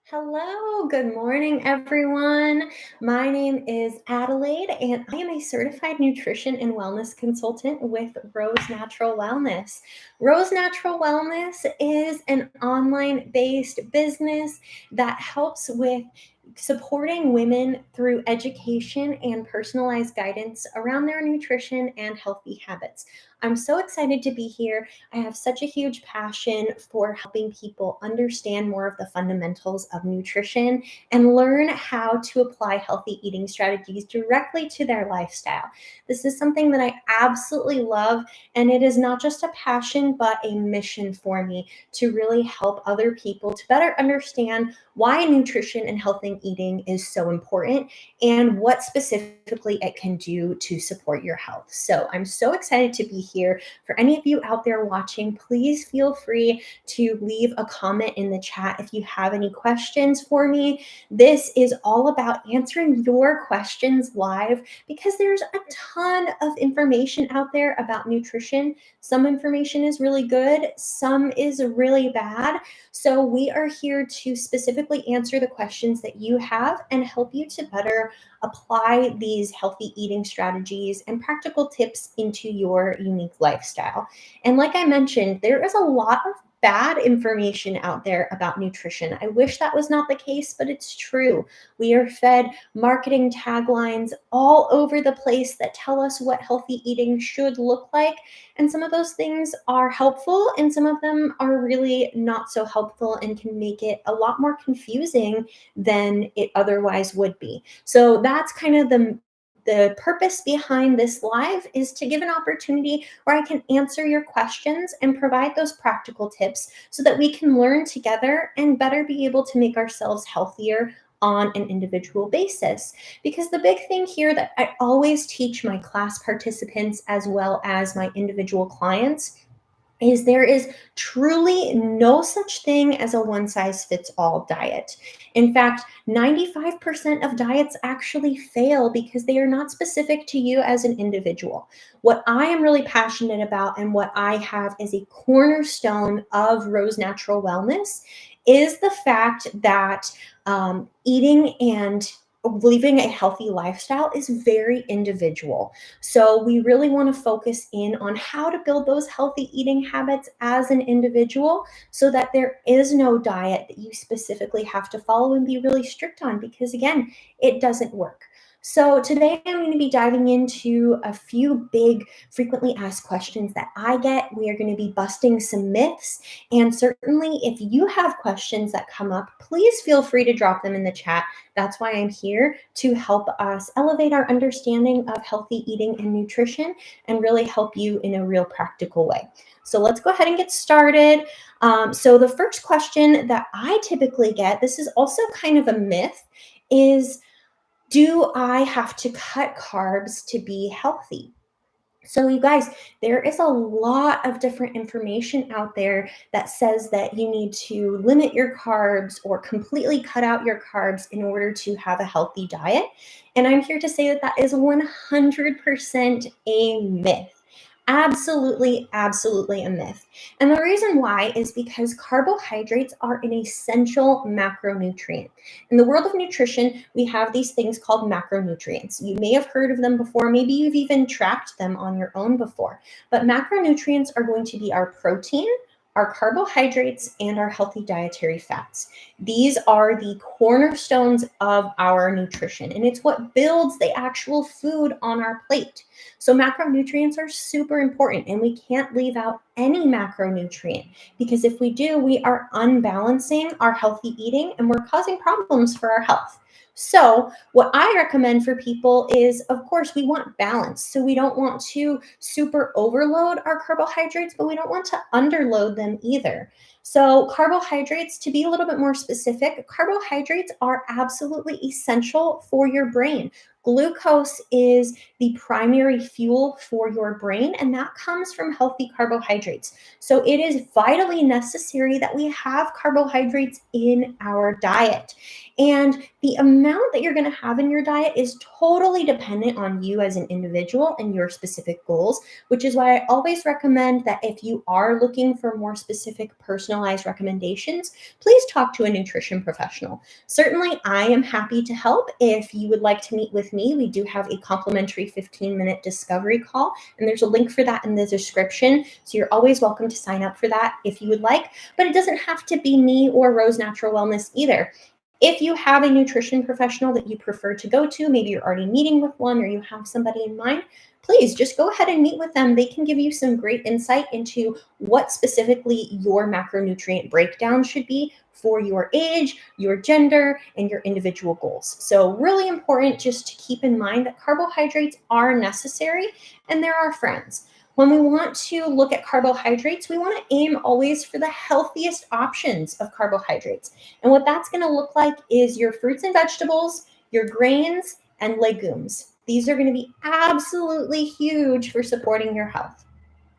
Hello, good morning, everyone. My name is Adelaide, and I am a certified nutrition and wellness consultant with Rose Natural Wellness. Rose Natural Wellness is an online based business that helps with supporting women through education and personalized guidance around their nutrition and healthy habits. I'm so excited to be here. I have such a huge passion for helping people understand more of the fundamentals of nutrition and learn how to apply healthy eating strategies directly to their lifestyle. This is something that I absolutely love, and it is not just a passion, but a mission for me to really help other people to better understand why nutrition and healthy eating is so important and what specifically it can do to support your health. So I'm so excited to be here. For any of you out there watching, please feel free to leave a comment in the chat if you have any questions for me. This is all about answering your questions live because there's a ton of information out there about nutrition. Some information is really good, some is really bad. So we are here to specifically answer the questions that you have and help you to better apply these healthy eating strategies and practical tips into your unique lifestyle. And like I mentioned, there is a lot of bad information out there about nutrition. I wish that was not the case, but it's true. We are fed marketing taglines all over the place that tell us what healthy eating should look like. And some of those things are helpful, and some of them are really not so helpful and can make it a lot more confusing than it otherwise would be. So that's kind of the purpose behind this live, is to give an opportunity where I can answer your questions and provide those practical tips so that we can learn together and better be able to make ourselves healthier on an individual basis. Because the big thing here that I always teach my class participants as well as my individual clients is there is truly no such thing as a one size fits all diet. In fact, 95% of diets actually fail because they are not specific to you as an individual. What I am really passionate about and what I have as a cornerstone of Rose Natural Wellness is the fact that eating and living a healthy lifestyle is very individual. So we really want to focus in on how to build those healthy eating habits as an individual so that there is no diet that you specifically have to follow and be really strict on, because again, it doesn't work. So today I'm going to be diving into a few big frequently asked questions that I get. We are going to be busting some myths, and certainly if you have questions that come up, please feel free to drop them in the chat. That's why I'm here, to help us elevate our understanding of healthy eating and nutrition and really help you in a real practical way. So let's go ahead and get started. So the first question that I typically get, this is also kind of a myth, is do I have to cut carbs to be healthy? So, you guys, there is a lot of different information out there that says that you need to limit your carbs or completely cut out your carbs in order to have a healthy diet. And I'm here to say that that is 100% a myth. Absolutely, absolutely a myth. And the reason why is because carbohydrates are an essential macronutrient. In the world of nutrition, we have these things called macronutrients. You may have heard of them before. Maybe you've even tracked them on your own before. But macronutrients are going to be our protein, our carbohydrates, and our healthy dietary fats. These are the cornerstones of our nutrition, and it's what builds the actual food on our plate. So macronutrients are super important, and we can't leave out any macronutrient, because if we do, we are unbalancing our healthy eating and we're causing problems for our health. So what I recommend for people is, of course, we want balance. So we don't want to super overload our carbohydrates, but we don't want to underload them either. So carbohydrates, to be a little bit more specific, carbohydrates are absolutely essential for your brain. Glucose is the primary fuel for your brain, and that comes from healthy carbohydrates. So it is vitally necessary that we have carbohydrates in our diet. And the amount that you're going to have in your diet is totally dependent on you as an individual and your specific goals, which is why I always recommend that if you are looking for more specific personalized recommendations, please talk to a nutrition professional. Certainly, I am happy to help. If you would like to meet with me, we do have a complimentary 15-minute discovery call, and there's a link for that in the description. So you're always welcome to sign up for that if you would like, but it doesn't have to be me or Rose Natural Wellness either. If you have a nutrition professional that you prefer to go to, maybe you're already meeting with one or you have somebody in mind, please just go ahead and meet with them. They can give you some great insight into what specifically your macronutrient breakdown should be for your age, your gender, and your individual goals. So really important just to keep in mind that carbohydrates are necessary and they're our friends. When we want to look at carbohydrates, we want to aim always for the healthiest options of carbohydrates. And what that's going to look like is your fruits and vegetables, your grains, and legumes. These are going to be absolutely huge for supporting your health.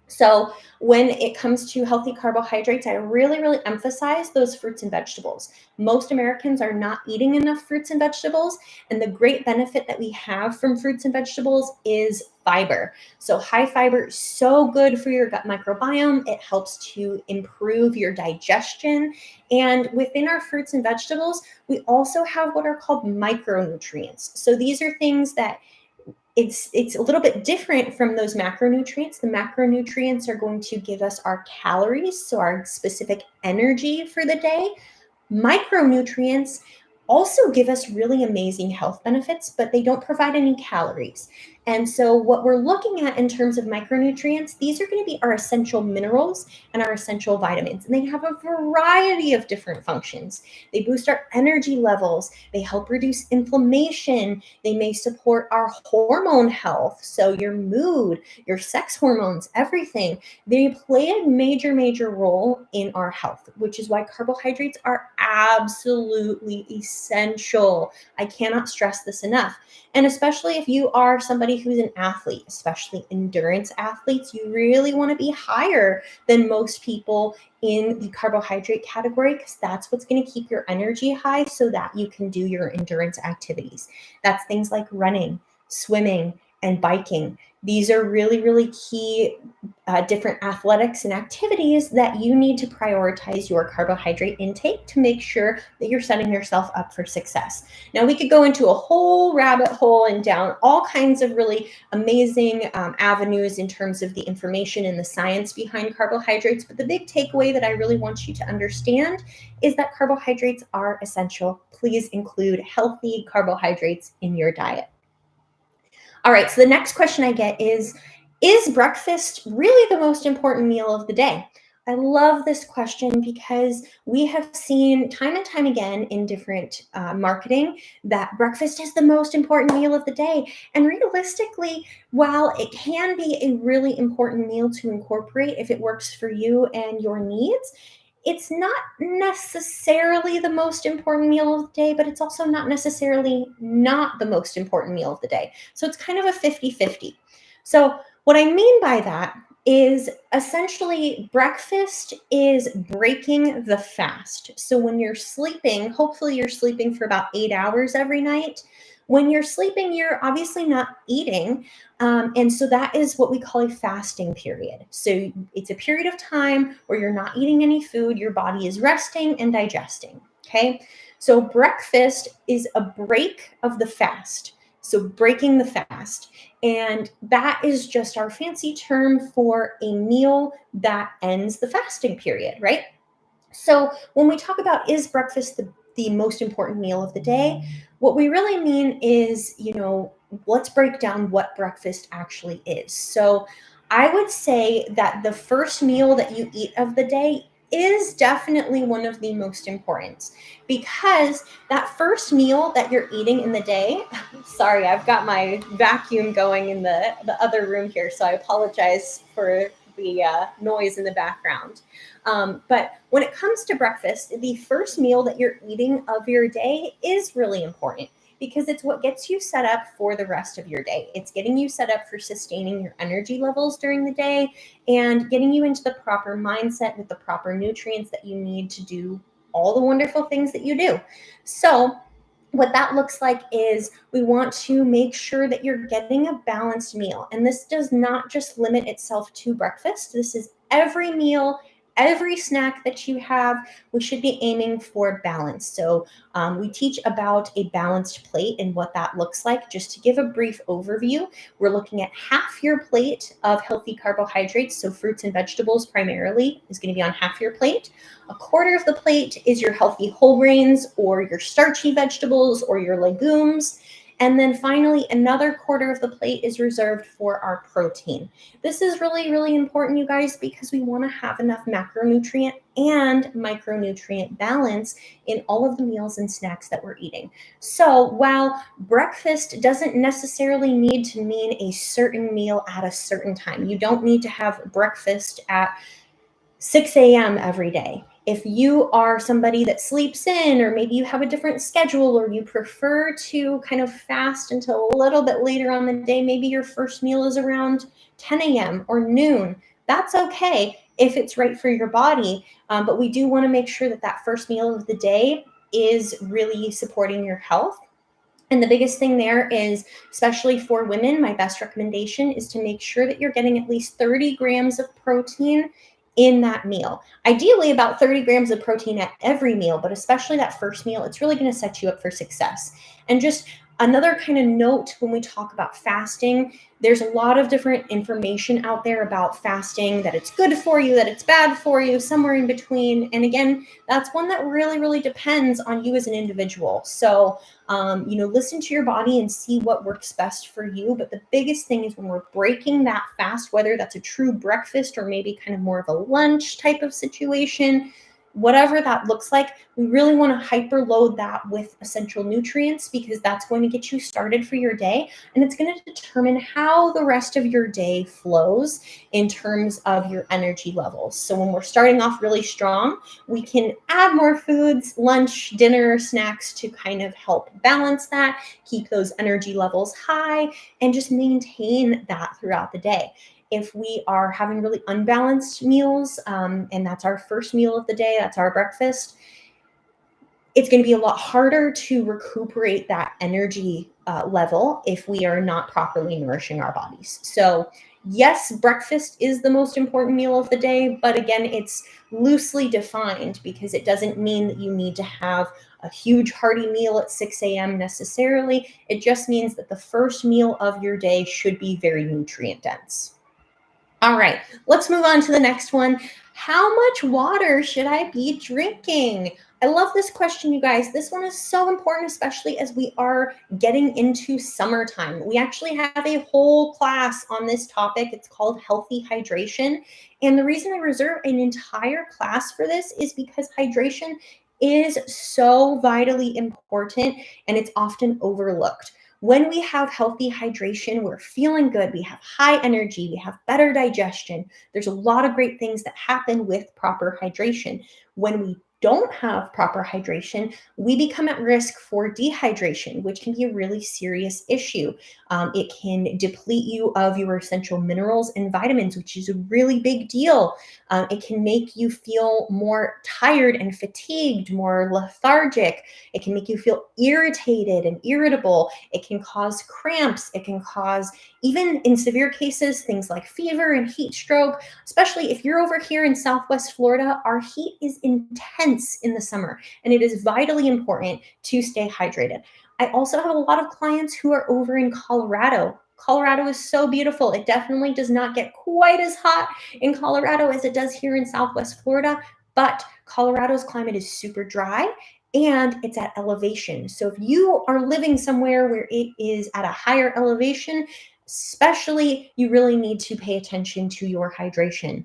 So when it comes to healthy carbohydrates, I really, really emphasize those fruits and vegetables. Most Americans are not eating enough fruits and vegetables, and the great benefit that we have from fruits and vegetables is fiber. So high fiber is so good for your gut microbiome. It helps to improve your digestion. And within our fruits and vegetables, we also have what are called micronutrients. So these are things that it's a little bit different from those macronutrients. The macronutrients are going to give us our calories, so our specific energy for the day. Micronutrients also give us really amazing health benefits, but they don't provide any calories. And so what we're looking at in terms of micronutrients, these are going to be our essential minerals and our essential vitamins. And they have a variety of different functions. They boost our energy levels. They help reduce inflammation. They may support our hormone health. So your mood, your sex hormones, everything. They play a major, major role in our health, which is why carbohydrates are absolutely essential. I cannot stress this enough. And especially if you are somebody who's an athlete, especially endurance athletes, you really want to be higher than most people in the carbohydrate category, because that's what's going to keep your energy high so that you can do your endurance activities. That's things like running, swimming, and biking. These are really, really key different athletics and activities that you need to prioritize your carbohydrate intake to make sure that you're setting yourself up for success. Now, we could go into a whole rabbit hole and down all kinds of really amazing avenues in terms of the information and the science behind carbohydrates, but the big takeaway that I really want you to understand is that carbohydrates are essential. Please include healthy carbohydrates in your diet. All right, so the next question I get is breakfast really the most important meal of the day? I love this question because we have seen time and time again in different marketing that breakfast is the most important meal of the day. And realistically, while it can be a really important meal to incorporate if it works for you and your needs, it's not necessarily the most important meal of the day, but it's also not necessarily not the most important meal of the day. So it's kind of a 50-50. So what I mean by that is essentially breakfast is breaking the fast. So when you're sleeping, hopefully you're sleeping for about 8 hours every night. When you're sleeping, you're obviously not eating. And so that is what we call a fasting period. So it's a period of time where you're not eating any food, your body is resting and digesting. Okay. So breakfast is a break of the fast. So breaking the fast. And that is just our fancy term for a meal that ends the fasting period, right? So when we talk about is breakfast the most important meal of the day, what we really mean is, let's break down what breakfast actually is. So I would say that the first meal that you eat of the day is definitely one of the most important, because that first meal that you're eating in the day, sorry, I've got my vacuum going in the other room here, so I apologize for the noise in the background. But when it comes to breakfast, the first meal that you're eating of your day is really important because it's what gets you set up for the rest of your day. It's getting you set up for sustaining your energy levels during the day and getting you into the proper mindset with the proper nutrients that you need to do all the wonderful things that you do. So what that looks like is we want to make sure that you're getting a balanced meal. And this does not just limit itself to breakfast. This is every meal, every snack that you have. We should be aiming for balance. So we teach about a balanced plate and what that looks like. Just to give a brief overview, we're looking at half your plate of healthy carbohydrates. So fruits and vegetables primarily is going to be on half your plate. A quarter of the plate is your healthy whole grains or your starchy vegetables or your legumes. And then finally, another quarter of the plate is reserved for our protein. This is really, really important, you guys, because we want to have enough macronutrient and micronutrient balance in all of the meals and snacks that we're eating. So while breakfast doesn't necessarily need to mean a certain meal at a certain time, you don't need to have breakfast at 6 a.m. every day. If you are somebody that sleeps in, or maybe you have a different schedule, or you prefer to kind of fast until a little bit later on the day, maybe your first meal is around 10 a.m. or noon, that's okay if it's right for your body. But we do want to make sure that that first meal of the day is really supporting your health. And the biggest thing there is, especially for women, my best recommendation is to make sure that you're getting at least 30 grams of protein in that meal. Ideally, about 30 grams of protein at every meal, but especially that first meal, it's really going to set you up for success. And just another kind of note when we talk about fasting, there's a lot of different information out there about fasting, that it's good for you, that it's bad for you, somewhere in between. And again, that's one that really, really depends on you as an individual. So listen to your body and see what works best for you. But the biggest thing is when we're breaking that fast, whether that's a true breakfast or maybe kind of more of a lunch type of situation, whatever that looks like, we really want to hyperload that with essential nutrients, because that's going to get you started for your day. And it's going to determine how the rest of your day flows in terms of your energy levels. So when we're starting off really strong, we can add more foods, lunch, dinner, snacks to kind of help balance that, keep those energy levels high, and just maintain that throughout the day. If we are having really unbalanced meals, and that's our first meal of the day, that's our breakfast, it's going to be a lot harder to recuperate that energy level if we are not properly nourishing our bodies. So yes, breakfast is the most important meal of the day, but again, it's loosely defined, because it doesn't mean that you need to have a huge hearty meal at 6 a.m. necessarily. It just means that the first meal of your day should be very nutrient dense. All right, let's move on to the next one. How much water should I be drinking? I love this question, you guys. This one is so important, especially as we are getting into summertime. We actually have a whole class on this topic. It's called Healthy Hydration. And the reason I reserve an entire class for this is because hydration is so vitally important, and it's often overlooked. When we have healthy hydration, we're feeling good, we have high energy, we have better digestion. There's a lot of great things that happen with proper hydration. When we don't have proper hydration, we become at risk for dehydration, which can be a really serious issue. It can deplete you of your essential minerals and vitamins, which is a really big deal. It can make you feel more tired and fatigued, more lethargic. It can make you feel irritated and irritable. It can cause cramps. It can cause, even in severe cases, things like fever and heat stroke. Especially if you're over here in Southwest Florida, our heat is intense in the summer, and it is vitally important to stay hydrated. I also have a lot of clients who are over in Colorado. Colorado is so beautiful. It definitely does not get quite as hot in Colorado as it does here in Southwest Florida, but Colorado's climate is super dry and it's at elevation. So if you are living somewhere where it is at a higher elevation, especially, you really need to pay attention to your hydration.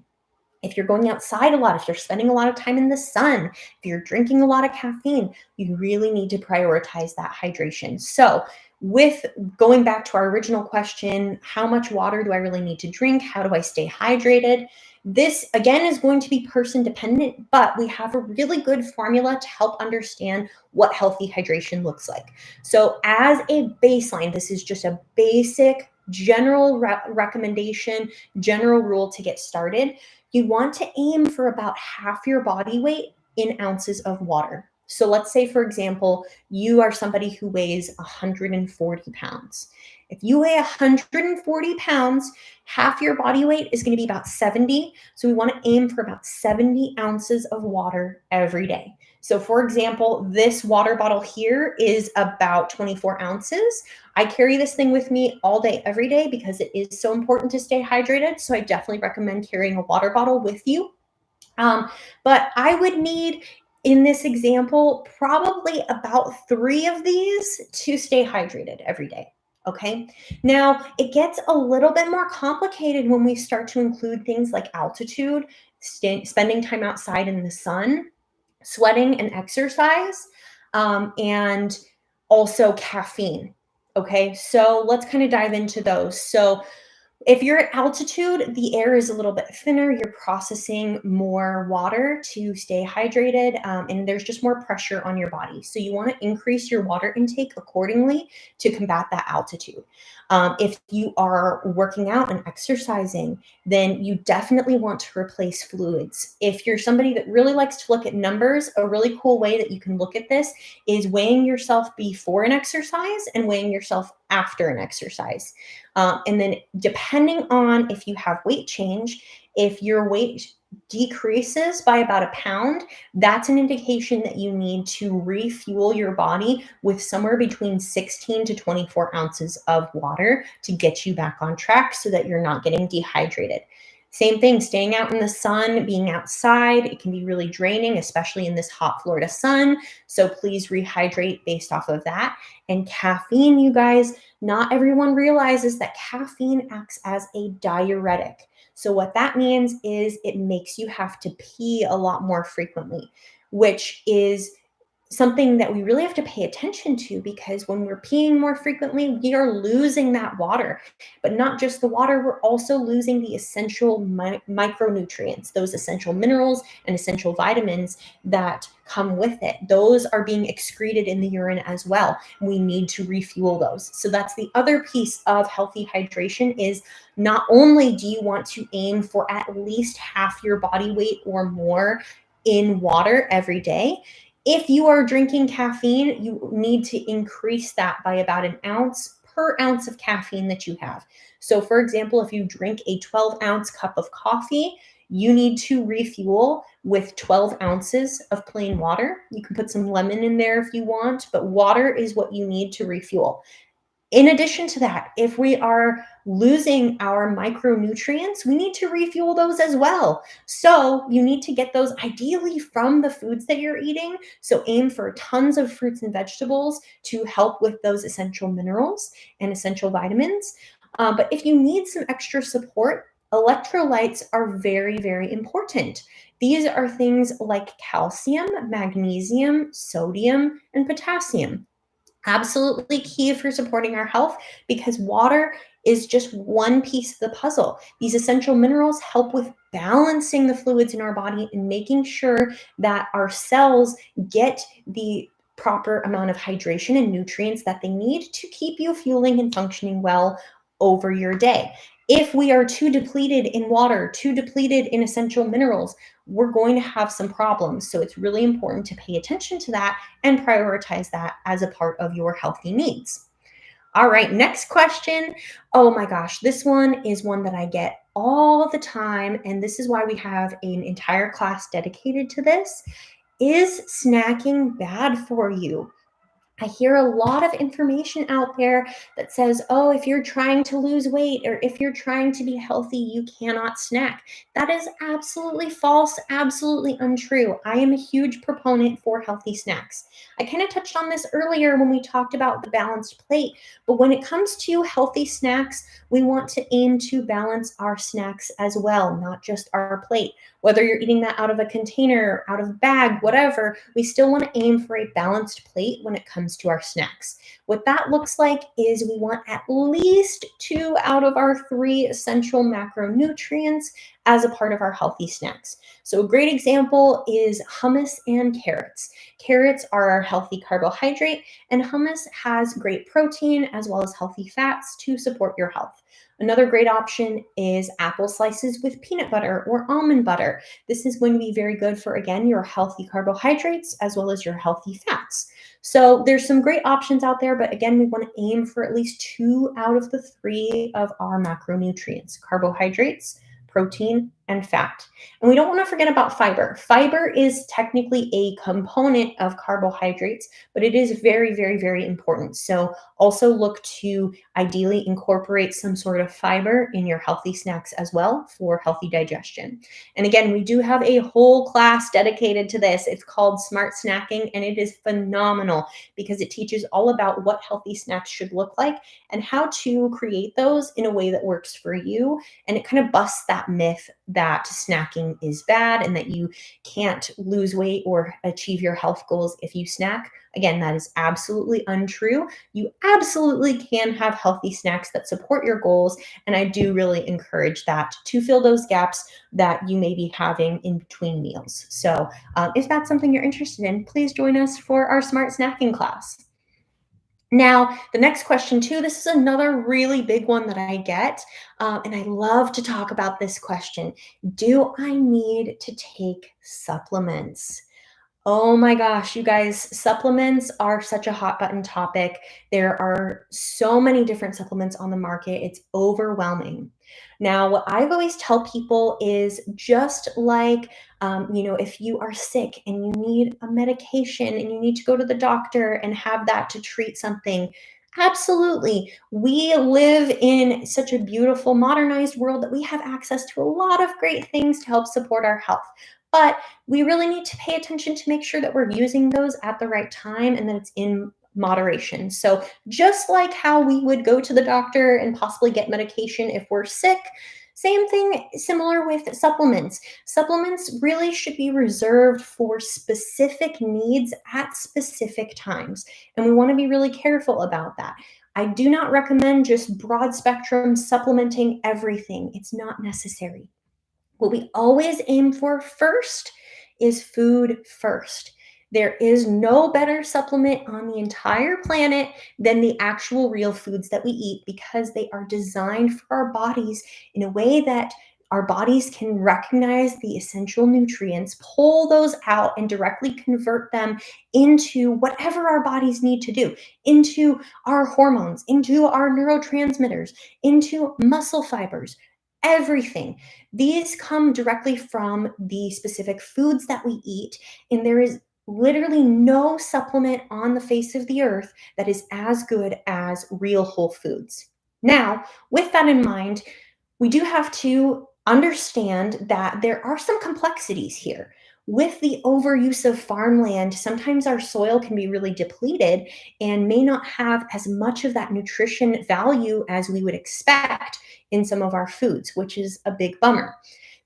If you're going outside a lot, if you're spending a lot of time in the sun, if you're drinking a lot of caffeine, you really need to prioritize that hydration. So with going back to our original question, how much water do I really need to drink? How do I stay hydrated? This, again, is going to be person dependent, but we have a really good formula to help understand what healthy hydration looks like. So as a baseline, this is just a basic general recommendation, general rule to get started. You want to aim for about half your body weight in ounces of water. So let's say, for example, you are somebody who weighs 140 pounds. If you weigh 140 pounds, half your body weight is going to be about 70. So we want to aim for about 70 ounces of water every day. So for example, this water bottle here is about 24 ounces. I carry this thing with me all day, every day, because it is so important to stay hydrated. So I definitely recommend carrying a water bottle with you. But I would need, in this example, probably about 3 of these to stay hydrated every day. Okay. Now it gets a little bit more complicated when we start to include things like altitude, spending time outside in the sun, sweating and exercise, and also caffeine. Okay. So let's kind of dive into those. So if you're at altitude, the air is a little bit thinner. You're processing more water to stay hydrated, and there's just more pressure on your body. So you want to increase your water intake accordingly to combat that altitude. If you are working out and exercising, then you definitely want to replace fluids. If you're somebody that really likes to look at numbers, a really cool way that you can look at this is weighing yourself before an exercise and weighing yourself after an exercise. And then depending on if you have weight change, if your weight decreases by about a pound, that's an indication that you need to refuel your body with somewhere between 16 to 24 ounces of water to get you back on track so that you're not getting dehydrated. Same thing, staying out in the sun, being outside, it can be really draining, especially in this hot Florida sun. So please rehydrate based off of that. And caffeine, you guys, not everyone realizes that caffeine acts as a diuretic. So what that means is it makes you have to pee a lot more frequently, which is something that we really have to pay attention to, because when we're peeing more frequently, we are losing that water. But not just the water, we're also losing the essential micronutrients, those essential minerals and essential vitamins that come with it. Those are being excreted in the urine as well. We need to refuel those. So that's the other piece of healthy hydration, is not only do you want to aim for at least half your body weight or more in water every day. If you are drinking caffeine, you need to increase that by about an ounce per ounce of caffeine that you have. So for example, if you drink a 12-ounce cup of coffee, you need to refuel with 12 ounces of plain water. You can put some lemon in there if you want, but water is what you need to refuel. In addition to that, if we are losing our micronutrients, we need to refuel those as well. So you need to get those ideally from the foods that you're eating. So aim for tons of fruits and vegetables to help with those essential minerals and essential vitamins. But if you need some extra support, electrolytes are very, very important. These are things like calcium, magnesium, sodium, and potassium. Absolutely key for supporting our health, because water is just one piece of the puzzle. These essential minerals help with balancing the fluids in our body and making sure that our cells get the proper amount of hydration and nutrients that they need to keep you fueling and functioning well over your day. If we are too depleted in water, too depleted in essential minerals, we're going to have some problems. So it's really important to pay attention to that and prioritize that as a part of your healthy needs. All right, next question. Oh my gosh, this one is one that I get all the time, and this is why we have an entire class dedicated to this. Is snacking bad for you? I hear a lot of information out there that says, oh, if you're trying to lose weight or if you're trying to be healthy, you cannot snack. That is absolutely false, absolutely untrue. I am a huge proponent for healthy snacks. I kind of touched on this earlier when we talked about the balanced plate, but when it comes to healthy snacks, we want to aim to balance our snacks as well, not just our plate. Whether you're eating that out of a container, out of a bag, whatever, we still want to aim for a balanced plate when it comes to our snacks. What that looks like is we want at least 2 out of our 3 essential macronutrients as a part of our healthy snacks. So a great example is hummus and carrots. Carrots are our healthy carbohydrate, and hummus has great protein as well as healthy fats to support your health. Another great option is apple slices with peanut butter or almond butter. This is going to be very good for, again, your healthy carbohydrates as well as your healthy fats. So there's some great options out there, but again, we want to aim for at least 2 out of the 3 of our macronutrients: carbohydrates, protein, and fat. And we don't want to forget about fiber. Fiber is technically a component of carbohydrates, but it is very, very, very important. So also look to ideally incorporate some sort of fiber in your healthy snacks as well for healthy digestion. And again, we do have a whole class dedicated to this. It's called Smart Snacking, and it is phenomenal because it teaches all about what healthy snacks should look like and how to create those in a way that works for you. And it kind of busts that myth that snacking is bad and that you can't lose weight or achieve your health goals if you snack. Again, that is absolutely untrue. You absolutely can have healthy snacks that support your goals. And I do really encourage that to fill those gaps that you may be having in between meals. So if that's something you're interested in, please join us for our Smart Snacking class. Now, the next question too, this is another really big one that I get, and I love to talk about this question. Do I need to take supplements? Oh my gosh, you guys, supplements are such a hot button topic. There are so many different supplements on the market. It's overwhelming. Now, what I always tell people is just like, if you are sick and you need a medication and you need to go to the doctor and have that to treat something, absolutely. We live in such a beautiful modernized world that we have access to a lot of great things to help support our health. But we really need to pay attention to make sure that we're using those at the right time and that it's in moderation. So, just like how we would go to the doctor and possibly get medication if we're sick, same thing, similar with supplements. Supplements really should be reserved for specific needs at specific times. And we want to be really careful about that. I do not recommend just broad spectrum supplementing everything, it's not necessary. What we always aim for first is food first. There is no better supplement on the entire planet than the actual real foods that we eat because they are designed for our bodies in a way that our bodies can recognize the essential nutrients, pull those out, and directly convert them into whatever our bodies need to do, into our hormones, into our neurotransmitters, into muscle fibers, everything. These come directly from the specific foods that we eat, and there is literally no supplement on the face of the earth that is as good as real whole foods. Now, with that in mind, we do have to understand that there are some complexities here. With the overuse of farmland, sometimes our soil can be really depleted and may not have as much of that nutrition value as we would expect in some of our foods, which is a big bummer.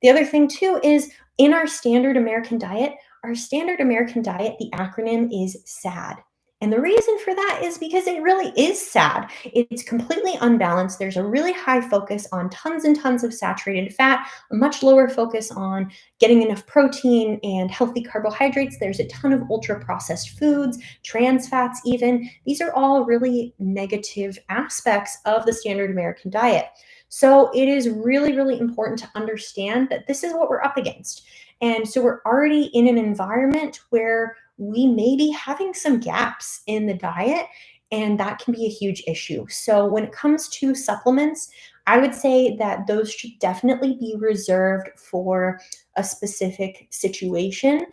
The other thing, too, is in our standard American diet, the acronym is SAD. And the reason for that is because it really is sad. It's completely unbalanced. There's a really high focus on tons and tons of saturated fat, a much lower focus on getting enough protein and healthy carbohydrates. There's a ton of ultra processed foods, trans fats even. These are all really negative aspects of the standard American diet. So it is really, really important to understand that this is what we're up against. And so we're already in an environment where we may be having some gaps in the diet, and that can be a huge issue. So when it comes to supplements, I would say that those should definitely be reserved for a specific situation.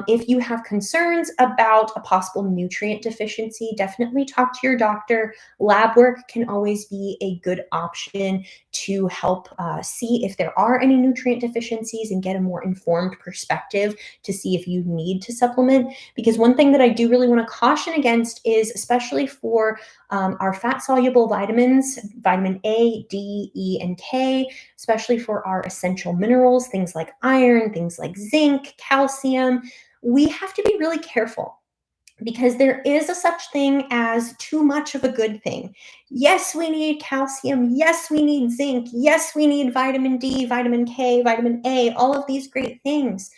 If you have concerns about a possible nutrient deficiency, definitely talk to your doctor. Lab work can always be a good option to help see if there are any nutrient deficiencies and get a more informed perspective to see if you need to supplement. Because one thing that I do really want to caution against is, especially for our fat soluble vitamins, vitamin A, D, E, and K, especially for our essential minerals, things like iron, things like zinc, calcium, we have to be really careful because there is a such thing as too much of a good thing. Yes, we need calcium. Yes, we need zinc. Yes, we need vitamin D, vitamin K, vitamin A, all of these great things.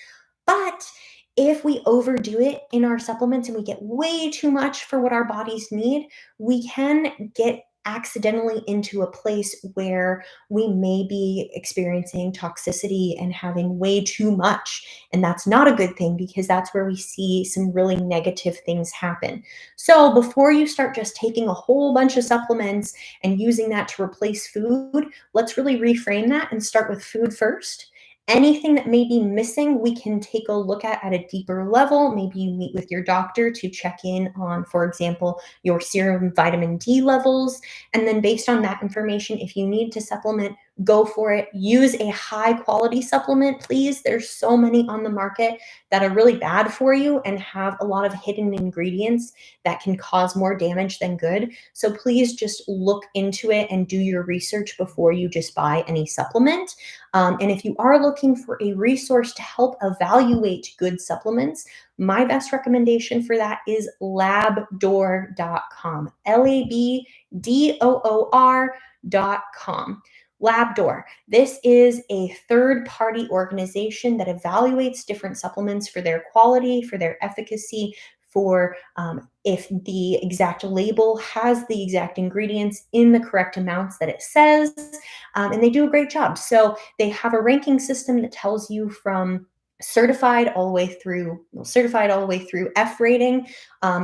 But if we overdo it in our supplements and we get way too much for what our bodies need, we can get accidentally into a place where we may be experiencing toxicity and having way too much. And that's not a good thing, because that's where we see some really negative things happen. So before you start just taking a whole bunch of supplements and using that to replace food, let's really reframe that and start with food first. Anything that may be missing, we can take a look at a deeper level. Maybe you meet with your doctor to check in on, for example, your serum vitamin D levels. And then based on that information, if you need to supplement, go for it. Use a high quality supplement, please. There's so many on the market that are really bad for you and have a lot of hidden ingredients that can cause more damage than good. So please just look into it and do your research before you just buy any supplement. And if you are looking for a resource to help evaluate good supplements, my best recommendation for that is labdoor.com. LABDOOR.com. LabDoor. This is a third-party organization that evaluates different supplements for their quality, for their efficacy, for if the exact label has the exact ingredients in the correct amounts that it says, and they do a great job. So they have a ranking system that tells you from certified all the way through F rating,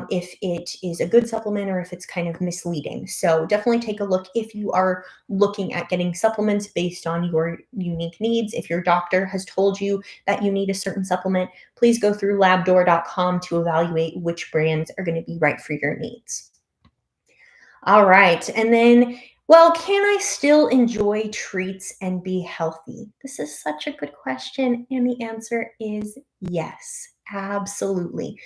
if it is a good supplement or if it's kind of misleading. So definitely take a look if you are looking at getting supplements based on your unique needs. If your doctor has told you that you need a certain supplement, please go through labdoor.com to evaluate which brands are going to be right for your needs. All right. And then, well, can I still enjoy treats and be healthy? This is such a good question. And the answer is yes, absolutely.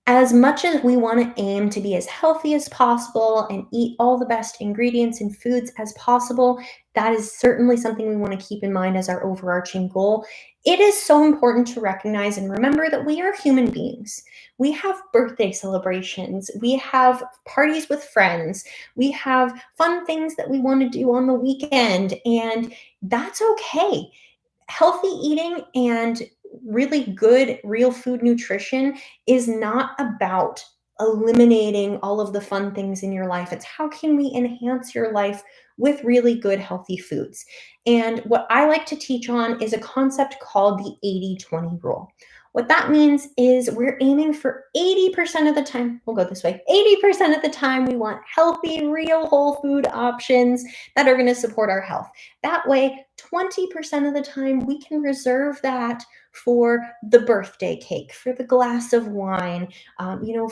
As much as we want to aim to be as healthy as possible and eat all the best ingredients and foods as possible, that is certainly something we want to keep in mind as our overarching goal. It is so important to recognize and remember that we are human beings. We have birthday celebrations, we have parties with friends, we have fun things that we want to do on the weekend, and that's okay. Healthy eating and really good real food nutrition is not about eliminating all of the fun things in your life. It's how can we enhance your life with really good healthy foods. And what I like to teach on is a concept called the 80-20 rule. What that means is we're aiming for 80% of the time, we'll go this way, 80% of the time we want healthy, real whole food options that are going to support our health. That way, 20% of the time we can reserve that for the birthday cake, for the glass of wine,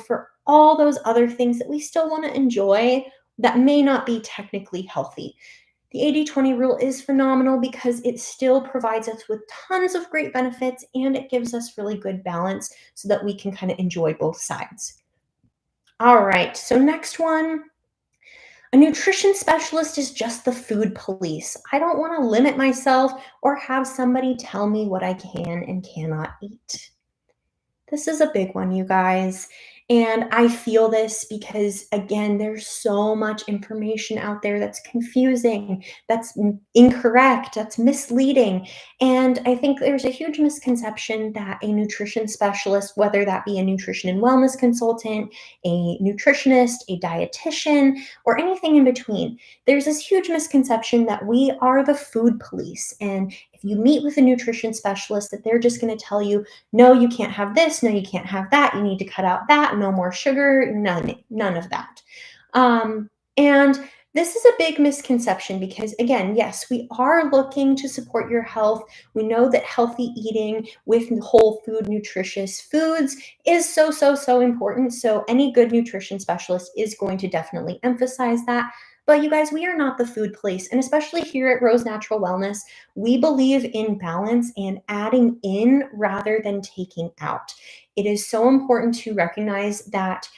for all those other things that we still want to enjoy that may not be technically healthy. The 80-20 rule is phenomenal because it still provides us with tons of great benefits and it gives us really good balance so that we can kind of enjoy both sides. All right, so next one. A nutrition specialist is just the food police. I don't want to limit myself or have somebody tell me what I can and cannot eat. This is a big one, you guys. And I feel this because, again, there's so much information out there that's confusing, that's incorrect, that's misleading. And I think there's a huge misconception that a nutrition specialist, whether that be a nutrition and wellness consultant, a nutritionist, a dietitian, or anything in between, there's this huge misconception that we are the food police. And if you meet with a nutrition specialist, that they're just going to tell you, no, you can't have this. No, you can't have that. You need to cut out that. No more sugar. None of that. And this is a big misconception because, again, yes, we are looking to support your health. We know that healthy eating with whole food, nutritious foods is so, so, so important. So any good nutrition specialist is going to definitely emphasize that. But you guys, we are not the food police. And especially here at Rose Natural Wellness, we believe in balance and adding in rather than taking out. It is so important to recognize that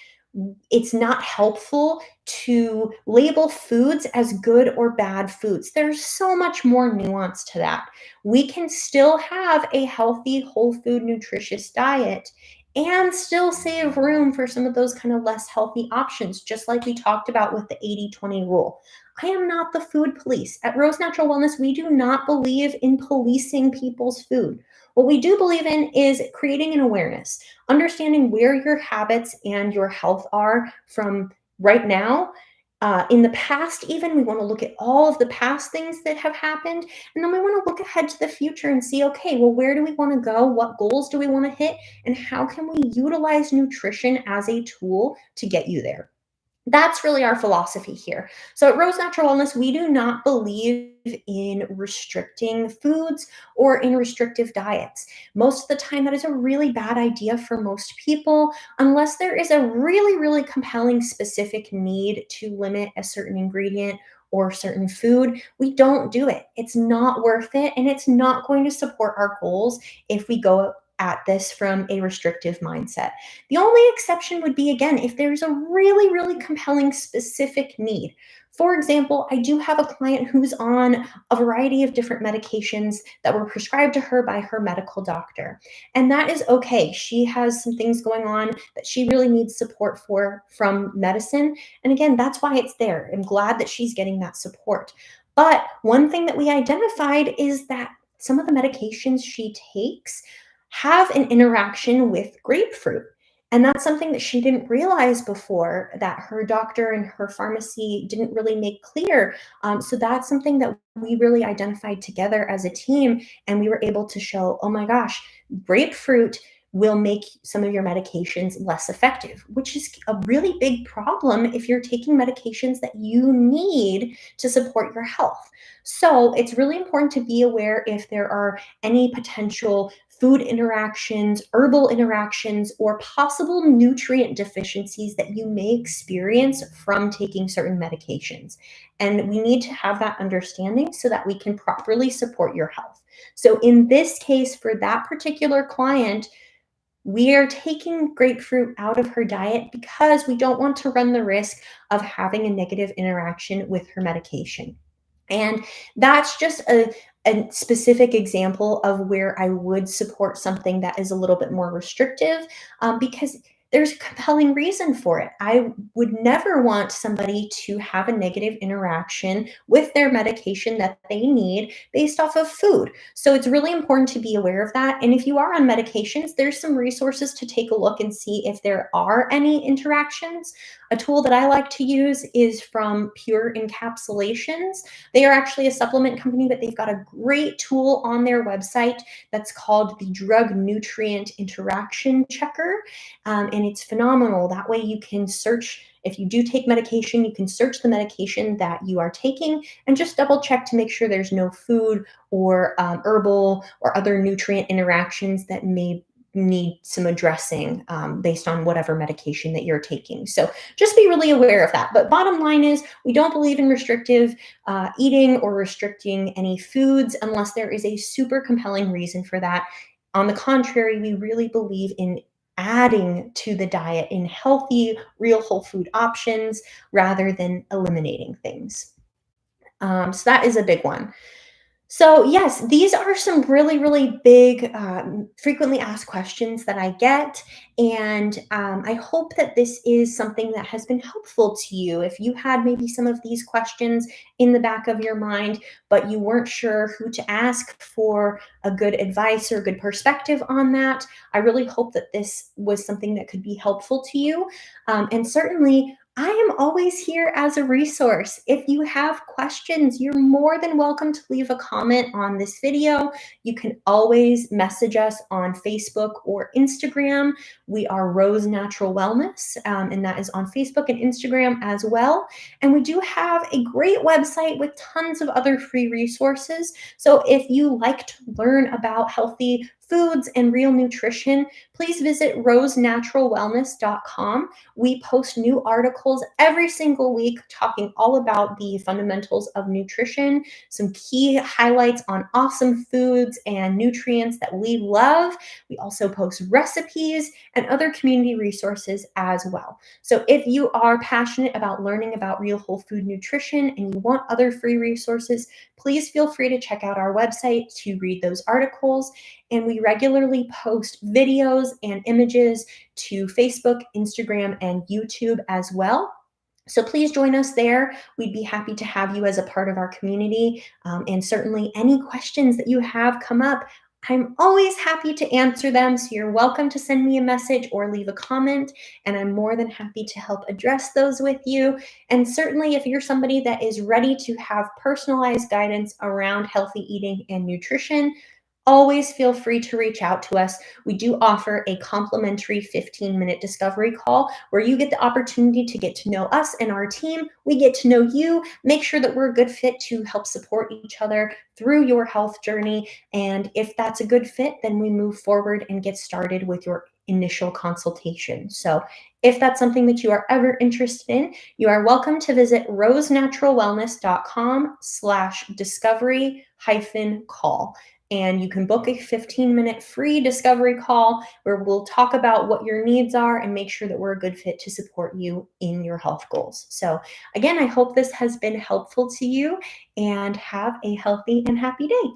it's not helpful to label foods as good or bad foods. There's so much more nuance to that. We can still have a healthy, whole food, nutritious diet and still save room for some of those kind of less healthy options, just like we talked about with the 80-20 rule. I am not the food police. At Rose Natural Wellness, we do not believe in policing people's food. What we do believe in is creating an awareness, understanding where your habits and your health are from right now, In the past, even we want to look at all of the past things that have happened, and then we want to look ahead to the future and see, okay, well, where do we want to go? What goals do we want to hit? And how can we utilize nutrition as a tool to get you there? That's really our philosophy here. So at Rose Natural Wellness, we do not believe in restricting foods or in restrictive diets. Most of the time, that is a really bad idea for most people, unless there is a really, really compelling specific need to limit a certain ingredient or certain food. We don't do it. It's not worth it, and it's not going to support our goals if we go at this from a restrictive mindset. The only exception would be, again, if there's a really, really compelling specific need. For example, I do have a client who's on a variety of different medications that were prescribed to her by her medical doctor. And that is okay. She has some things going on that she really needs support for from medicine. And again, that's why it's there. I'm glad that she's getting that support. But one thing that we identified is that some of the medications she takes have an interaction with grapefruit. And that's something that she didn't realize before, that her doctor and her pharmacy didn't really make clear. So that's something that we really identified together as a team. And we were able to show, oh my gosh, grapefruit will make some of your medications less effective, which is a really big problem if you're taking medications that you need to support your health. So it's really important to be aware if there are any potential food interactions, herbal interactions, or possible nutrient deficiencies that you may experience from taking certain medications. And we need to have that understanding so that we can properly support your health. So, in this case, for that particular client, we are taking grapefruit out of her diet because we don't want to run the risk of having a negative interaction with her medication. And that's just a specific example of where I would support something that is a little bit more restrictive, because there's a compelling reason for it. I would never want somebody to have a negative interaction with their medication that they need based off of food. So it's really important to be aware of that. And if you are on medications, there's some resources to take a look and see if there are any interactions. A tool that I like to use is from Pure Encapsulations. They are actually a supplement company, but they've got a great tool on their website that's called the Drug Nutrient Interaction Checker. And it's phenomenal. That way you can search, if you do take medication, you can search the medication that you are taking and just double check to make sure there's no food or herbal or other nutrient interactions that may need some addressing based on whatever medication that you're taking. So just be really aware of that. But bottom line is, we don't believe in restrictive eating or restricting any foods unless there is a super compelling reason for that. On the contrary, we really believe in adding to the diet in healthy, real whole food options rather than eliminating things. So that is a big one. So, yes, these are some really, really big, frequently asked questions that I get. And I hope that this is something that has been helpful to you. If you had maybe some of these questions in the back of your mind, but you weren't sure who to ask for a good advice or good perspective on that, I really hope that this was something that could be helpful to you. And certainly, I am always here as a resource. If you have questions, you're more than welcome to leave a comment on this video. You can always message us on Facebook or Instagram. We are Rose Natural Wellness, and that is on Facebook and Instagram as well. And we do have a great website with tons of other free resources. So if you like to learn about healthy foods and real nutrition, please visit rosenaturalwellness.com. We post new articles every single week talking all about the fundamentals of nutrition, some key highlights on awesome foods and nutrients that we love. We also post recipes and other community resources as well. So if you are passionate about learning about real whole food nutrition and you want other free resources, please feel free to check out our website to read those articles. And we regularly post videos and images to Facebook, Instagram, and YouTube as well. So please join us there. We'd be happy to have you as a part of our community. And certainly any questions that you have come up, I'm always happy to answer them, so you're welcome to send me a message or leave a comment, and I'm more than happy to help address those with you. And certainly, if you're somebody that is ready to have personalized guidance around healthy eating and nutrition, always feel free to reach out to us. We do offer a complimentary 15-minute discovery call where you get the opportunity to get to know us and our team. We get to know you, make sure that we're a good fit to help support each other through your health journey. And if that's a good fit, then we move forward and get started with your initial consultation. So if that's something that you are ever interested in, you are welcome to visit rosenaturalwellness.com/discovery-call. And you can book a 15-minute free discovery call where we'll talk about what your needs are and make sure that we're a good fit to support you in your health goals. So again, I hope this has been helpful to you, and have a healthy and happy day.